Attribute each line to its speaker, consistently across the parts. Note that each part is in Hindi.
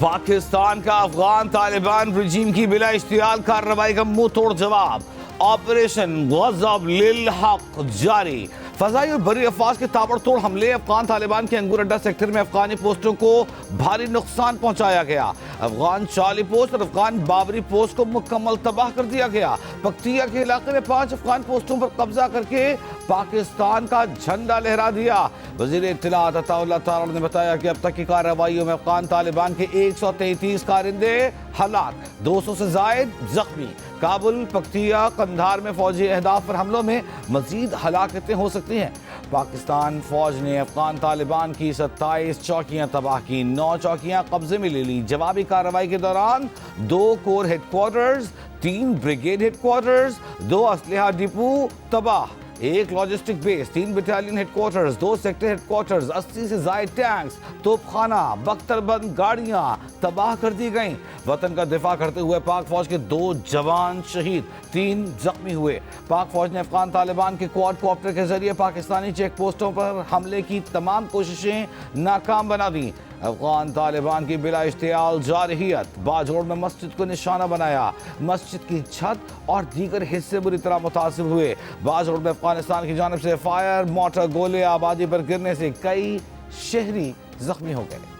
Speaker 1: पाकिस्तान का अफगान तालिबान रजीम की बिला इश्तियाल कार्रवाई का मुंह तोड़ जवाब। ऑपरेशन गज़ब लिल हक जारी। फजाई और बरी अफवाज के ताबड़तोड़ हमले। अफगान तालिबान के अंगूर अड्डा सेक्टर में अफगानी पोस्टों को भारी नुकसान पहुंचाया गया। अफगान चाली पोस्ट और अफगान बाबरी पोस्ट को मुकम्मल तबाह कर दिया गया। पख्तिया के इलाके में 5 अफगान पोस्टों पर कब्जा करके पाकिस्तान का झंडा लहरा दिया। वजीर इत्तलात अताउल्लाह तारा ने बताया कि अब तक की कार्रवाइयों में अफगान तालिबान के 133 कारिंदे हलाक, 200 से जायद जख्मी। काबुल, पख्तिया, कंधार में फौजी अहदाफ पर हमलों में मजीद हलाकतें हो सकती हैं। पाकिस्तान फौज ने अफगान तालिबान की 27 चौकियां तबाह की, 9 चौकियां कब्जे में ले ली। जवाबी कार्रवाई के दौरान 2 कोर हेडक्वार्टर्स, 3 ब्रिगेड हेडक्वार्टर्स, 2 असलहा डिपो तबाह, 1 logistic base, 3 battalion headquarters, 2 sector headquarters, 80 से जायद टैंक्स, तोपखाना, बख्तरबंद गाड़ियां तबाह कर दी गईं। वतन का दिफा करते हुए पाक फौज के 2 जवान शहीद, 3 जख्मी हुए। पाक फौज ने अफगान तालिबान के क्वाडकॉप्टर के जरिए पाकिस्तानी चेक पोस्टों पर हमले की तमाम कोशिशें नाकाम बना दी। अफगान तालिबान की बिला इश्तियाल जारहियत। बाजोड़ में मस्जिद को निशाना बनाया, मस्जिद की छत और दीगर हिस्से बुरी तरह मुतासिर हुए। बाजोड़ में अफगानिस्तान की जानिब से फायर मोटर गोले आबादी पर गिरने से कई शहरी जख्मी हो गए।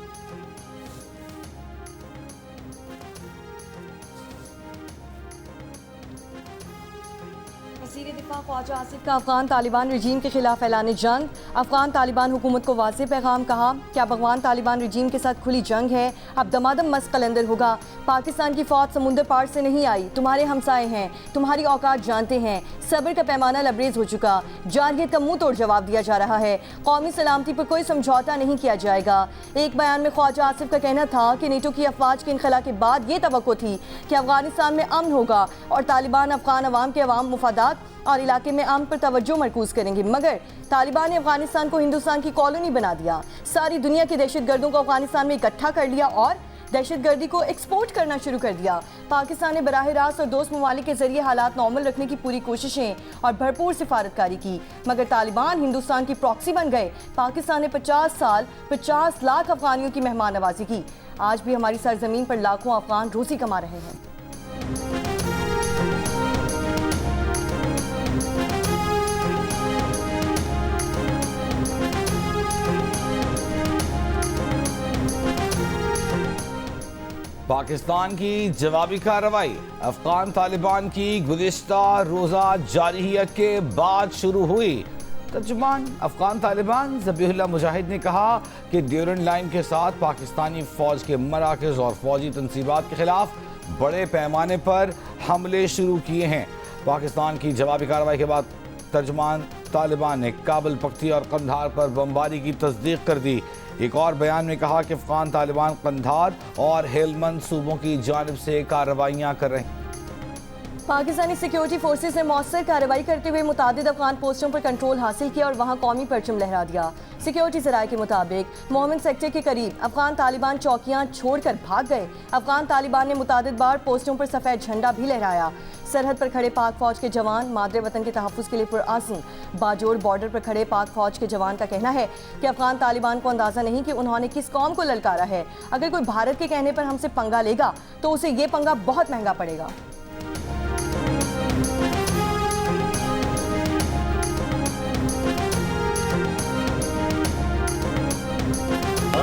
Speaker 2: ख्वाजा आसिफ का अफगान तालिबान रजीम के खिलाफ ऐलान जंग। अफगान तालिबान हुकूमत को वाज़ेह पैगाम, कहा कि अब अफगान तालिबान रजीम के साथ खुली जंग है, अब दमादम मस्त कलंदर होगा। पाकिस्तान की फौज समुंदर पार से नहीं आई, तुम्हारे हमसाए हैं, तुम्हारी औकात जानते हैं। सब्र का पैमाना लबरेज हो चुका, जारहियत का मुंह तोड़ जवाब दिया जा रहा है। कौमी सलामती पर कोई समझौता नहीं किया जाएगा। एक बयान में ख्वाजा आसिफ का कहना था कि नेटो की अफवाज के इनखला के बाद ये तवक्को थी कि अफगानिस्तान में अमन होगा और तालिबान अफगान अवाम के अवाम मुफादात और इलाके में अमन पर तवज्जो मरकूज करेंगे, मगर तालिबान ने अफगानिस्तान को हिंदुस्तान की कॉलोनी बना दिया। सारी दुनिया के दहशतगर्दों को अफगानिस्तान में इकट्ठा कर लिया और दहशतगर्दी को एक्सपोर्ट करना शुरू कर दिया। पाकिस्तान ने बराह रास्त और दोस्त ममालिक के जरिए हालात नॉर्मल रखने की पूरी कोशिशें और भरपूर सिफारतकारी की, मगर तालिबान हिंदुस्तान की प्रॉक्सी बन गए। पाकिस्तान ने 50 साल 50 लाख अफगानियों की मेहमान नवाजी की। आज भी हमारी सरजमीन पर लाखों अफगान रोजी कमा रहे हैं।
Speaker 1: पाकिस्तान की जवाबी कार्रवाई अफगान तालिबान की गुज़िश्ता रोज़ा जारहियत के बाद शुरू हुई। तर्जुमान अफगान तालिबान ज़बीहुल्लाह मुजाहिद ने कहा कि ड्यूरेंट लाइन के साथ पाकिस्तानी फ़ौज के मराकज़ और फ़ौजी तनसीबात के ख़िलाफ़ बड़े पैमाने पर हमले शुरू किए हैं। पाकिस्तान की जवाबी कार्रवाई के बाद तर्जुमान तालिबान ने काबुल, पख्तिया और कंधार पर बमबारी की तस्दीक कर दी। एक और बयान में कहा कि अफगान तालिबान कंधार और हेलमंद सूबों की जानिब से कार्रवाइयाँ कर रहे हैं।
Speaker 2: पाकिस्तानी सिक्योरिटी फोर्सेस ने मौसर कार्रवाई करते हुए मुतादिद अफगान पोस्टों पर कंट्रोल हासिल किया और वहां कौमी परचम लहरा दिया। सिक्योरिटी ज़राए के मुताबिक मोहम्मद सेक्टर के करीब अफगान तालिबान चौकियां छोड़कर भाग गए। अफगान तालिबान ने मुतादिद बार पोस्टों पर सफ़ेद झंडा भी लहराया। सरहद पर खड़े पाक फौज के जवान मादरे वतन के तहफ़्फ़ुज़ के लिए पुरआज़म। बाजोड़ बॉर्डर पर खड़े पाक फौज के जवान का कहना है कि अफगान तालिबान को अंदाज़ा नहीं कि उन्होंने किस कौम को ललकारा है। अगर कोई भारत के कहने पर हमसे पंगा लेगा तो उसे ये पंगा बहुत महंगा पड़ेगा।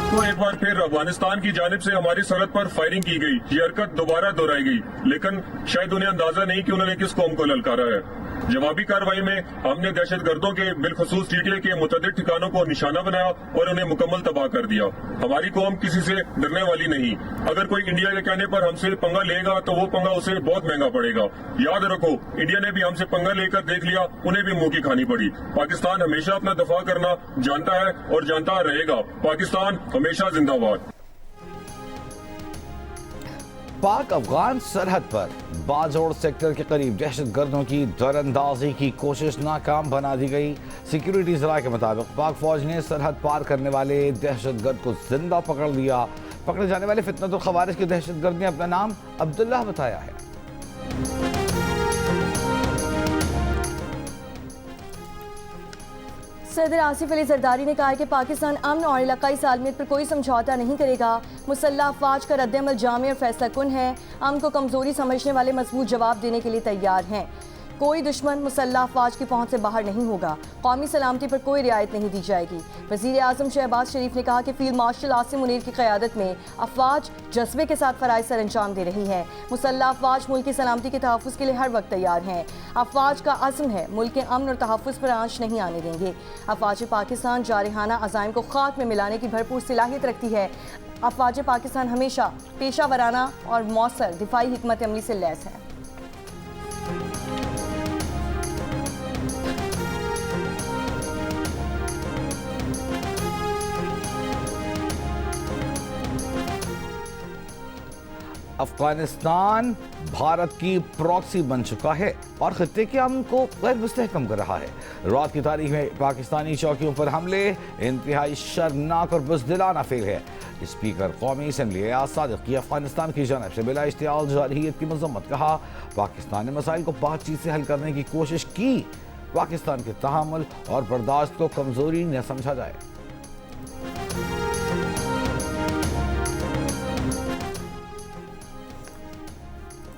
Speaker 3: को एक बार फिर अफगानिस्तान की जानिब से हमारी सरहद पर फायरिंग की गई। ये हरकत दोबारा दोहराई गई, लेकिन शायद उन्हें अंदाजा नहीं कि उन्होंने किस कौम को ललकारा है। जवाबी कार्रवाई में हमने दहशतगर्दों के बिलखसूस टीटीए के मुतअद्दिद ठिकानों को निशाना बनाया और उन्हें मुकम्मल तबाह कर दिया। हमारी कौम किसी से डरने वाली नहीं। अगर कोई इंडिया के कहने पर हमसे पंगा लेगा तो वो पंगा उसे बहुत महंगा पड़ेगा। याद रखो, इंडिया ने भी हमसे पंगा लेकर देख लिया, उन्हें भी मुंह की खानी पड़ी। पाकिस्तान हमेशा अपना दफा करना जानता है और जानता रहेगा। पाकिस्तान हमेशा जिंदाबाद।
Speaker 1: पाक अफगान सरहद पर बाजोड़ सेक्टर के करीब दहशतगर्दों की दरअंदाजी की कोशिश नाकाम बना दी गई। सिक्योरिटी ज़राए के मुताबिक पाक फौज ने सरहद पार करने वाले दहशतगर्द को जिंदा पकड़ लिया। पकड़े जाने वाले फितनतुल खवारिज के दहशतगर्द ने अपना नाम अब्दुल्लाह बताया है।
Speaker 2: सदर आसिफ अली जरदारी ने कहा है कि पाकिस्तान अमन और इलाकाई सालमियत पर कोई समझौता नहीं करेगा। मुसल्लह अफवाज का रद्दअमल जामे और फैसला कुन है। अमन को कमजोरी समझने वाले मजबूत जवाब देने के लिए तैयार हैं। कोई दुश्मन मुसल्लह अफवाज की पहुंच से बाहर नहीं होगा। कौमी सलामती पर कोई रियायत नहीं दी जाएगी। वज़ीर आज़म शहबाज शरीफ ने कहा कि फील्ड मार्शल आसिम मुनीर की क़यादत में अफवाज जज्बे के साथ फ़राइज़ सर अंजाम दे रही है। मुसल्लह अफवाज मुल्क की सलामती के तहफ़्फ़ुज़ के लिए हर वक्त तैयार हैं। अफवाज का अज़्म है मुल्क के अमन और तहफ़्फ़ुज़ पर आंच नहीं आने देंगे। अफवाज पाकिस्तान जारहाना अज़ाइम को खाक में मिलाने की भरपूर सलाहियत रखती है। अफवाज पाकिस्तान हमेशा पेशा वराना और मौसर दिफाई हिकमत अमली से लैस है।
Speaker 1: अफगानिस्तान भारत की प्रॉक्सी बन चुका है और खत्ते के अमन को गैर मुस्तहकम कर रहा है। रात की तारीख में पाकिस्तानी चौकियों पर हमले इंतहाई शर्मनाक और बुज़दिलाना फेल है। स्पीकर कौमी असम्बली एयाज सादिक की अफगानिस्तान की जानिब से बिला इश्तियाल जारहियत की मजम्मत। कहा, पाकिस्तान ने मसाइल को बातचीत से हल करने की कोशिश की। पाकिस्तान के तहम्मुल और बर्दाश्त को कमजोरी न समझा जाए।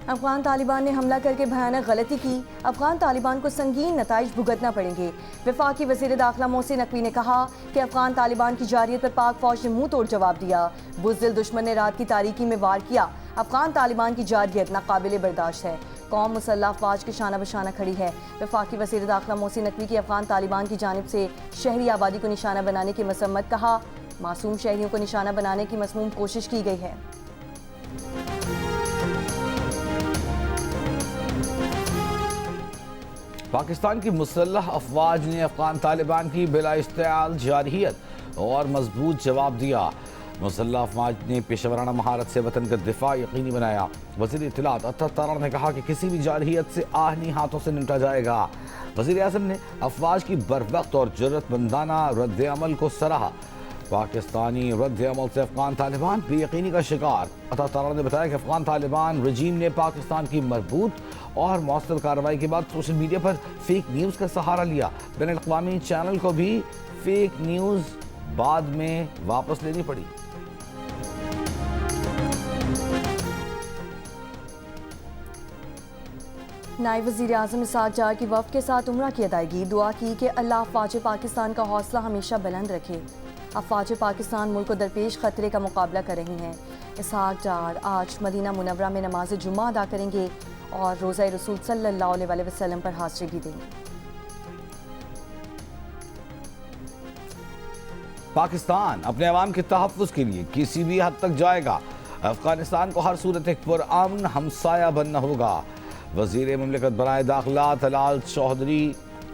Speaker 2: अफगान तालिबान ने हमला करके भयानक गलती की। अफगान तालिबान को संगीन नताइज भुगतना पड़ेंगे। वफाकी वज़ीर दाखिला मोहसिन नकवी ने कहा कि अफगान तालिबान की जारियत पर पाक फौज ने मुंह तोड़ जवाब दिया। बुज़दिल दुश्मन ने रात की तारीकी में वार किया। अफगान तालिबान की जारियत नाकाबिले बर्दाश्त है। कौम मुसल्लह अफवाज के शाना बशाना खड़ी है। वफाकी वज़ीर दाखिला मोहसिन नकवी की अफगान तालिबान की जानिब से शहरी आबादी को निशाना बनाने की मसम्मत। कहा, मासूम शहरियों को निशाना बनाने की मसमूम कोशिश की गई है।
Speaker 1: पाकिस्तान की मुसल्लह अफवाज ने अफगान तालिबान की बिला इश्तियाल जारहियत और मजबूत जवाब दिया। मुसल्लह अफवाज ने पेशेवराना महारत से वतन का दिफा यकीनी बनाया। वज़ीर इत्तलात अता तारा ने कहा कि किसी भी जारहियत से आहनी हाथों से निपटा जाएगा। वज़ीर आज़म ने अफवाज की बरवक्त और जरूरतमंदाना रद्द अमल को सराहा। पाकिस्तानी रद्द अमल से अफगान तालिबान बेयकीनी का शिकार। अता तारा ने बताया कि अफगान तालिबान रजीम ने पाकिस्तान की मजबूत और मौसर कार्रवाई के बाद सोशल मीडिया पर फेक न्यूज़ का सहारा लिया। बैनुल-अक़वामी चैनल को भी फेक न्यूज़ बाद में वापस लेनी पड़ी।
Speaker 2: नायब वज़ीर आज़म इसहाक़ डार की वफ़द के साथ उम्रा की अदायगी। दुआ की कि अल्लाह अफ़वाज पाकिस्तान का हौसला हमेशा बुलंद रखे। अफ़वाज पाकिस्तान मुल्क को दरपेश ख़तरे का मुकाबला कर रही हैं। इसहाक़ डार आज मदीना मुनव्वरा में नमाज जुम्मा अदा करेंगे और रोज़ा रसूल सल्लल्लाहु अलैहि वसल्लम पर हाज़री भी देंगे।
Speaker 1: पाकिस्तान अपने अवाम के तहफ़्फ़ुज़ के लिए किसी भी हद तक जाएगा। अफगानिस्तान को हर सूरत एक पुरअमन हमसाया बनना होगा। वज़ीर मुमलिकत बराए दाखिला तलाल चौधरी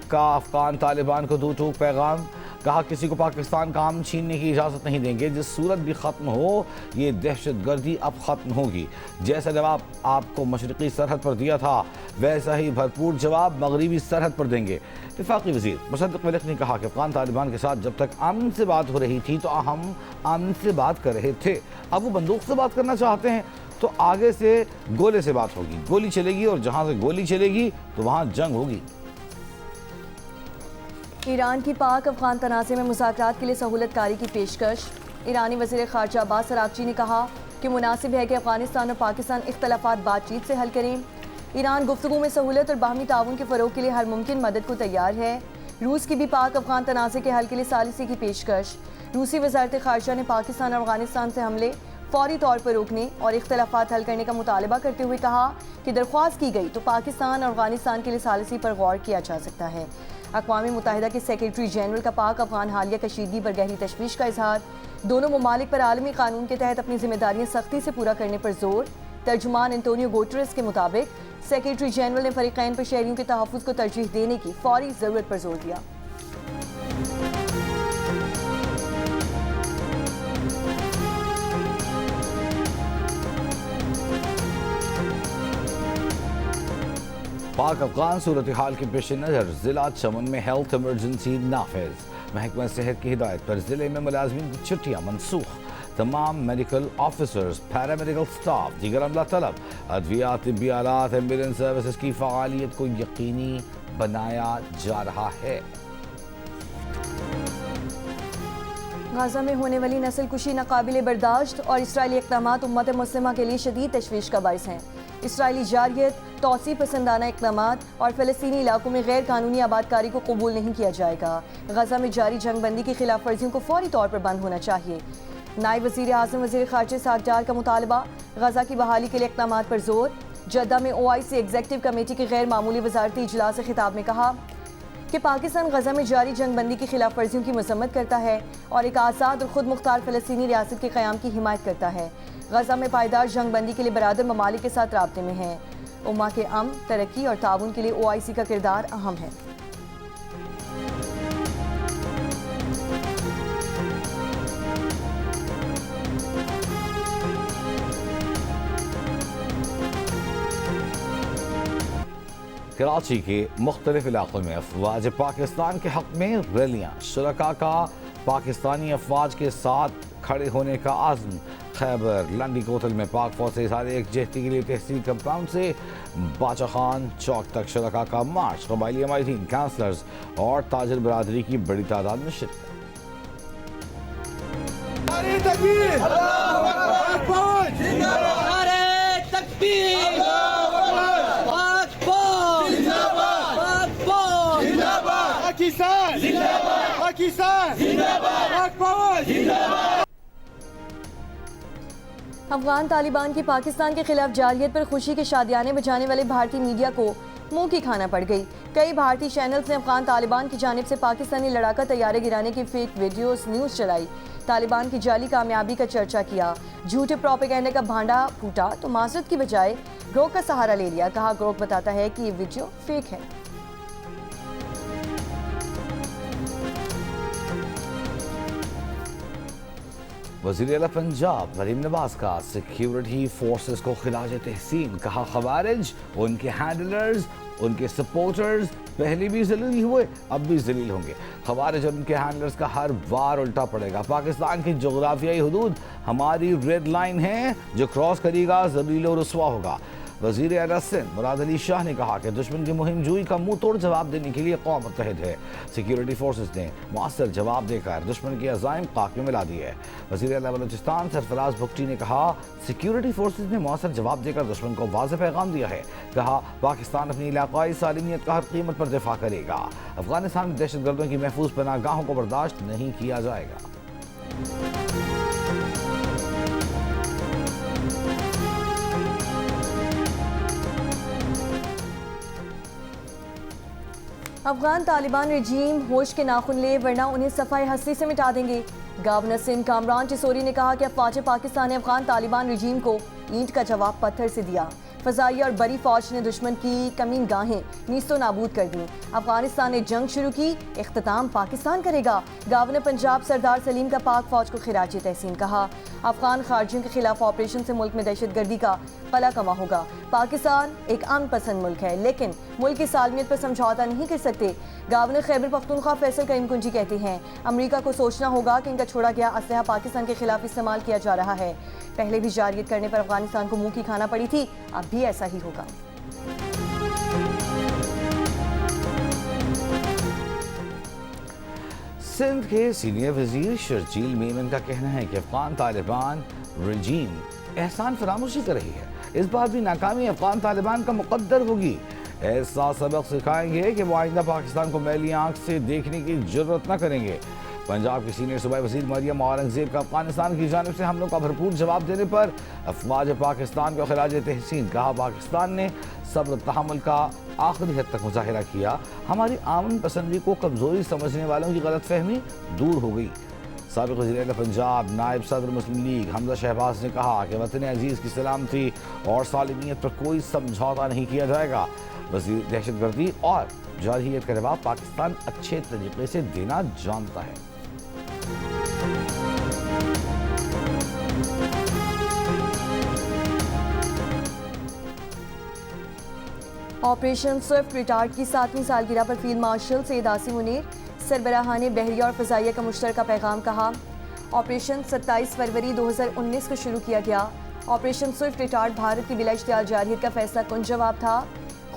Speaker 1: का अफगान तालिबान को दो टूक पैगाम। कहा, किसी को पाकिस्तान का अमन छीनने की इजाज़त नहीं देंगे। जिस सूरत भी ख़त्म हो, ये दहशत गर्दी अब ख़त्म होगी। जैसा जवाब आपको मशरक़ी सरहद पर दिया था, वैसा ही भरपूर जवाब मगरबी सरहद पर देंगे। वफाकी वज़ीर मुसद्दिक़ मलिक ने कहा कि अफगान तालिबान के साथ जब तक अमन से बात हो रही थी तो हम अमन से बात कर रहे थे। अब वो बंदूक से बात करना चाहते हैं तो आगे से गोले से बात होगी। गोली चलेगी और जहाँ से गोली चलेगी तो वहाँ जंग होगी।
Speaker 2: ईरान की पाक अफगान तनाज़े में मुज़ाकरात के लिए सहूलतकारी की पेशकश। ईरानी वज़ीर ख़ारजा अब्बास अराग़ची ने कहा कि मुनासिब है कि अफगानिस्तान और पाकिस्तान इख्तलाफात बातचीत से हल करें। ईरान गुफ्तगू में सहूलत और बाहमी ताउन के फ़रोग़ के लिए हर मुमकिन मदद को तैयार है। रूस की भी पाक अफगान तनाज़े के हल के लिए सालिसी की पेशकश। रूसी वज़ारत ख़ारजा ने पाकिस्तान और अफगानिस्तान से हमले फौरी तौर पर रोकने और इख्तलाफात हल करने का मुतालबा करते हुए कहा कि दरख्वास्त की गई तो पाकिस्तान और अफगानिस्तान के लिए सालिसी पर गौर किया जा सकता है। अक़वाम मुत्तहिदा के सेक्रेटरी जनरल का पाक अफगान हालिया कशीदगी पर गहरी तशवीश का इजहार। दोनों ममालिक पर आलमी कानून के तहत अपनी जिम्मेदारियां सख्ती से पूरा करने पर जोर। तर्जुमान एंटोनियो गुटेरेस के मुताबिक सेक्रेटरी जनरल ने फ़रीक़ैन पर शहरियों के तहफ़्फ़ुज़ को तरजीह देने की फौरी ज़रूरत पर जोर दिया।
Speaker 1: पाक अफगान सूरत हाल के पेश नज़र ज़िला चमन में हेल्थ इमरजेंसी नाफिज। महकमा सेहत की हिदायत पर ज़िले में मुलाज़िमीन की छुट्टियाँ मनसूख। तमाम मेडिकल ऑफिसर्स, पैरामेडिकल स्टाफ, दीगर अमला तलब, अद्वियात, तिब्बी आलात, एम्बुलेंस सर्विसेज की फ़आलियत को यकीनी बनाया जा रहा है।
Speaker 2: गाजा में होने वाली नस्लकुशी नाकाबिले बर्दाश्त और इसराइली इक़दामात उम्मत मुस्लिमा के लिए शदीद तशवीश का बाइस हैं। इसराइली जारियत, तौसी पसंदाना इक़दामात और फ़लस्तीनी इलाकों में गैर कानूनी आबादकारी को कबूल नहीं किया जाएगा। गाजा में जारी जंग बंदी की खिलाफ वर्जियों को फौरी तौर पर बंद होना चाहिए। नायब वज़ीर आज़म वज़ीर ख़ारजा साद डार का मुतालबा, गाजा की बहाली के लिए इक़दामात पर जोर। जद्दा में OIC एग्जीक्यूटिव कमेटी के गैर मामूली वज़ारती इजलास से खिताब में कहा कि पाकिस्तान गजा में जारी जंग बंदी की खिलाफ वर्जियों की मजम्मत करता है और एक आज़ाद और खुद मुख्तार फ़लस्तीनी रियासत के क़याम की हिमायत करता है। गजा में पायदार जंग बंदी के लिए बरादर ममालिक के साथ राब्ते में है। उम्मा के अमन, तरक्की और ताउन के लिए OIC का किरदार अहम है।
Speaker 1: कराची के मुख्तलिफ इलाकों में अफवाज पाकिस्तान के हक़ में रैलियाँ, शुरका का पाकिस्तानी अफवाज के साथ खड़े होने का आज़म। खैबर लंडी कोतल में पाक फौज से इज़हार एकजहती के लिए तहसील कंपाउंड से बाचा खान चौक तक शुरका का मार्च। कबायली अमायदीन, काउंसलर्स और ताजिर बरादरी की बड़ी तादाद में शिरकत।
Speaker 2: अफगान तालिबान की पाकिस्तान के खिलाफ जारियत पर खुशी के शादियाने बजाने वाले भारतीय मीडिया को मुंह की खाना पड़ गई। कई भारतीय चैनल्स ने अफगान तालिबान की जानिब से पाकिस्तानी लड़ाका तैयारे गिराने की फेक वीडियोस न्यूज़ चलाई, तालिबान की जाली कामयाबी का चर्चा किया, झूठे प्रोपेगेंडा का भांडा फूटा तो माजरत की बजाय ग्रोक का सहारा ले लिया। कहा ग्रोक बताता है कि ये वीडियो फेक है।
Speaker 1: वज़ीर आला पंजाब मरीम नवाज का सिक्योरिटी फोर्सेस को खिलाफ तहसीन। कहा खवारिज, उनके हैंडलर्स, उनके सपोर्टर्स पहले भी जलील हुए, अब भी जलील होंगे। खवारिज और उनके हैंडलर्स का हर बार उल्टा पड़ेगा। पाकिस्तान की जोग्राफियाई हदूद हमारी रेड लाइन है, जो क्रॉस करेगा जलील और रुसवा होगा। वज़ीर आला सिंध मुराद अली शाह ने कहा कि दुश्मन की मुहिम जुई का मुंह तोड़ जवाब देने के लिए कौम मुत्तहिद है। सिक्योरिटी फोर्सेस ने मुअस्सर जवाब देकर दुश्मन के अज़ाइम काक में मिला दिए है। वज़ीर आला बलूचिस्तान सरफराज भुगटी ने कहा सिक्योरिटी फोर्सेस ने मुअस्सर जवाब देकर दुश्मन को वाज़ेह पैगाम दिया है। कहा पाकिस्तान अपनी इलाक़ाई सालिमियत का हर कीमत पर दिफा करेगा। अफगानिस्तान में दहशतगर्दों की महफूज पनाहगाहों को बर्दाश्त नहीं किया जाएगा।
Speaker 2: अफगान तालिबान रजीम होश के नाखुन ले, वरना उन्हें सफाई हस्ती से मिटा देंगे। गवर्नर सिंध कामरान चिसोरी ने कहा कि अफवाज पाकिस्तान ने अफगान तालिबान रजीम को ईंट का जवाब पत्थर से दिया। फ़ज़ाइया और बड़ी फौज ने दुश्मन की कमीन गाहें नीस्तो नाबूद कर दी। अफगानिस्तान ने जंग शुरू की, इख्तिताम पाकिस्तान करेगा। गवर्नर पंजाब सरदार सलीम का पाक फौज को खिराज तहसीन। कहा अफगान खारजियों के खिलाफ ऑपरेशन से मुल्क में दहशतगर्दी का पला कमा होगा। पाकिस्तान एक अमन पसंद मुल्क है, लेकिन मुल्क की सालमियत पर समझौता नहीं कर सकते। गवर्नर खैबर पख्तूनख्वा फैसल करीम कुंजी कहते हैं अमरीका को सोचना होगा कि इनका छोड़ा गया असलहा पाकिस्तान के खिलाफ इस्तेमाल किया जा रहा है। पहले भी जारियत करने पर अफगानिस्तान को मुंह की खाना पड़ी थी, अब भी ऐसा ही होगा।
Speaker 1: सिंध के सीनियर वजीर शर्जील मेमन का कहना है कि अफगान तालिबान रजीम एहसान फरामोशी कर रही है। इस बार भी नाकामी अफगान तालिबान का मुकद्दर होगी। ऐसा सबक सिखाएंगे कि वो आइंदा पाकिस्तान को मैली आंख से देखने की जरूरत न करेंगे। पंजाब के सीनियर सूबाई वजीर मरियम औरंगजेब का अफगानिस्तान की जानिब से हमलों का भरपूर जवाब देने पर अफवाज पाकिस्तान को खिराज तहसीन। कहा पाकिस्तान ने सब्र तहम्मुल का आखिरी हद तक मुजाहिरा किया। हमारी आमन पसंदी को कमजोरी समझने वालों की गलत फहमी दूर हो गई। साबिक़ वज़ीर आला पंजाब नायब सदर मुस्लिम लीग हमजा शहबाज ने कहा कि वतन अजीज़ की सलामती और सालिमियत पर कोई समझौता नहीं किया जाएगा। वज़ीर दहशतगर्दी और जारहियत का जवाब पाकिस्तान अच्छे तरीके से देना जानता है।
Speaker 2: ऑपरेशन स्विफ्ट रिटार्ड की 7वीं सालगिरह पर फील्ड मार्शल सैयद आसिम मुनीर सरबराहाने बहरिया और फ़ज़ाइया का मुश्तरका पैगाम। कहा ऑपरेशन 27 फरवरी 2019 को शुरू किया गया। ऑपरेशन स्विफ्ट रिटार्ड भारत की बिला इश्तियाल जारहियत का फैसला कुन जवाब था।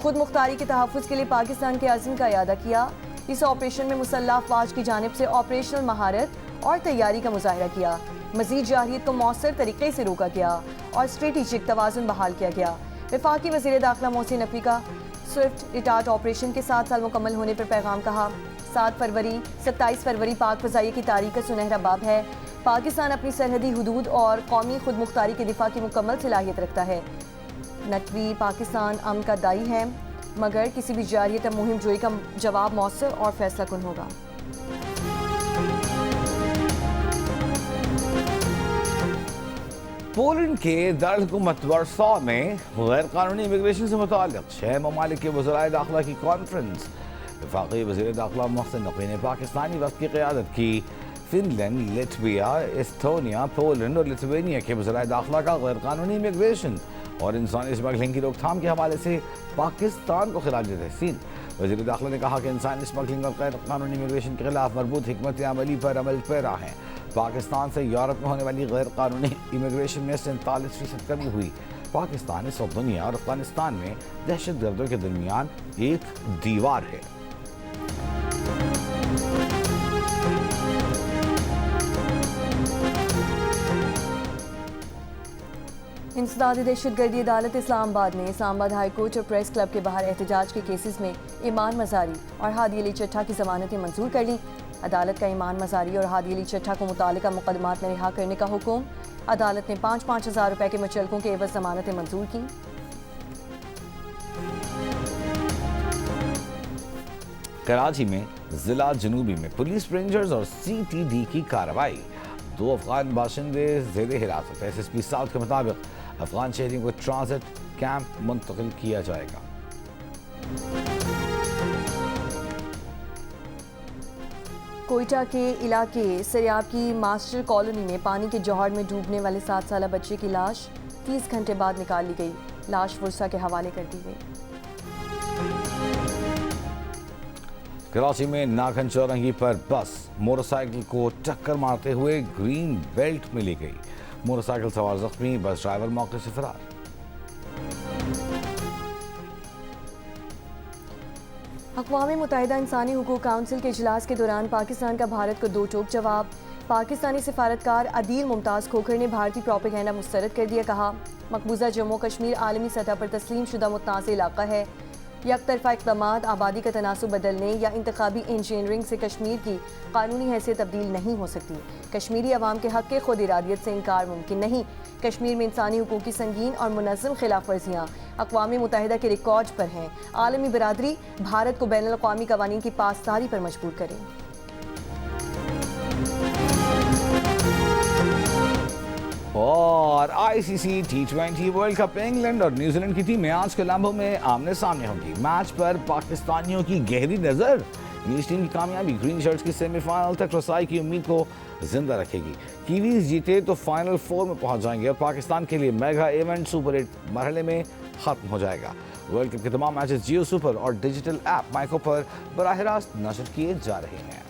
Speaker 2: खुद मुख्तारी के तहफ़्फ़ुज़ के लिए पाकिस्तान के अज़्म का इयादा किया। इस ऑपरेशन में मुसल्लह अफ़वाज की जानिब से ऑपरेशनल महारत और तैयारी का मुजाहरा किया। मजीद जारहियत को मौसर तरीके से रोका गया और स्ट्रेटेजिक तवाज़ुन बहाल किया गया। वफाकी वज़ीर दाखिला मोहसिन नकवी का स्विफ्ट रिटार्ट ऑपरेशन के 7 साल मुकम्मल होने पर पैगाम कहा। 27 फरवरी पाक फ़ज़ाइया की तारीख का सुनहरा बाब है। पाकिस्तान अपनी सरहदी हुदूद और कौमी खुद मुख्तारी के दिफा की मुकम्मल सलाहियत रखता है। नकवी पाकिस्तान अमन का दाई है, मगर किसी भी जारहियत मुहिम जोई का जवाब मौसर और फैसला कुन होगा।
Speaker 1: पोलैंड के दारकूमत वारसा में गैर कानूनी इमिग्रेशन से मुताल्लिक़ 6 ममालिक के वज़राए दाखिला की कॉन्फ्रेंस। वफाकी वज़ीर दाखिला मोहसिन नकवी ने पाकिस्तानी वफ़द की क़यादत की। फिनलैंड, लातविया, एस्टोनिया, पोलैंड और लिथुआनिया के वज़राए दाखिला का गैर कानूनी इमिग्रेशन और इंसानी स्मगलिंग की रोकथाम के हवाले से पाकिस्तान को खिराज तहसीन। वज़ीर दाखिला ने कहा कि इंसानी स्मगलिंग और गैर कानूनी इमिग्रेशन के खिलाफ मरबूत हिकमत अमली पर अमल पैरा हैं। पाकिस्तान से यूरोप में होने वाली गैर कानूनी इमिग्रेशन में 47% कमी हुई। पाकिस्तान इस वक्त दुनिया और अफगानिस्तान में दहशत गर्दों के दरमियान एक दीवार है।
Speaker 2: इंसदादी दहशतगर्दी अदालत इस्लामाबाद ने इस्लामाबाद हाई कोर्ट और प्रेस क्लब के बाहर एहतजाज के केसेस में ईमान मज़ारी और हादी अली चट्टा की जमानतें मंजूर कर ली। अदालत का ईमान मज़ारी और हादी अली चट्टा को मुतालिका मुकदमात में रिहा करने का हुक्म। अदालत ने 5-5 हज़ार रुपए के मुचलकों के एवज जमानतें मंजूर की।
Speaker 1: कराची में जिला जनूबी में पुलिस रेंजर्स और CTD की कार्रवाई। 2 अफगान बाशिंदे ज़ेरे हिरासत। SSP साउथ के मुताबिक अफगान शहरियों को ट्रांजिट कैंप मुंतकिल किया जाएगा।
Speaker 2: कोयटा के इलाके सरियाब की मास्टर कॉलोनी में पानी के जौहर में डूबने वाले 7 साला बच्चे की लाश 30 घंटे बाद निकाल ली गई। लाश वर्षा के हवाले कर दी गई।
Speaker 1: कराची में नाखन चौरंगी पर बस मोटरसाइकिल को टक्कर मारते हुए ग्रीन बेल्ट में ली गई। मोटरसाइकिल सवार जख्मी, बस ड्राइवर मौके से फरार।
Speaker 2: अक़वाम मुत्तहिदा इंसानी हुकूक काउंसिल के इजलास के दौरान पाकिस्तान का भारत को 2 टोक जवाब। पाकिस्तानी सफारतकार अदील मुमताज़ खोखर ने भारतीय प्रोपेगेंडा मुस्तरद कर दिया। कहा, मकबूजा जम्मू कश्मीर आलमी सतह पर तस्लीम शुदा मुतनाज़ इलाका है। यकतरफा इक़दामात आबादी का तनासुब बदलने या इंतखाबी इंजीनियरिंग से कश्मीर की कानूनी हैसियत तब्दील नहीं हो सकती। कश्मीरी अवाम के हक़ के खुद इरादियत से इनकार मुमकिन नहीं। कश्मीर में इंसानी हुकूक की संगीन और मुनज़्ज़म खिलाफ वर्जियाँ अक़वाम मुत्तहिदा के रिकॉर्ड पर हैं। आलमी बिरादरी भारत को बैनुल अक़वामी क़वानीन की पासदारी पर मजबूर करें।
Speaker 1: और ICC T20 world cup England और न्यूजीलैंड की टीमें आज कोलंबो में आमने सामने होंगी। मैच पर पाकिस्तानियों की गहरी नजर। इंग्लिश टीम की कामयाबी ग्रीन शर्ट्स की सेमीफाइनल तक रसाई की उम्मीद को जिंदा रखेगी। कीवीज जीते तो फाइनल 4 में पहुंच जाएंगे और पाकिस्तान के लिए मेगा इवेंट सुपर 8 मरहले में खत्म हो जाएगा। वर्ल्ड कप के तमाम मैचेस जियो सुपर और डिजिटल ऐप माइको पर बराह रास्त नशर किए जा रहे हैं।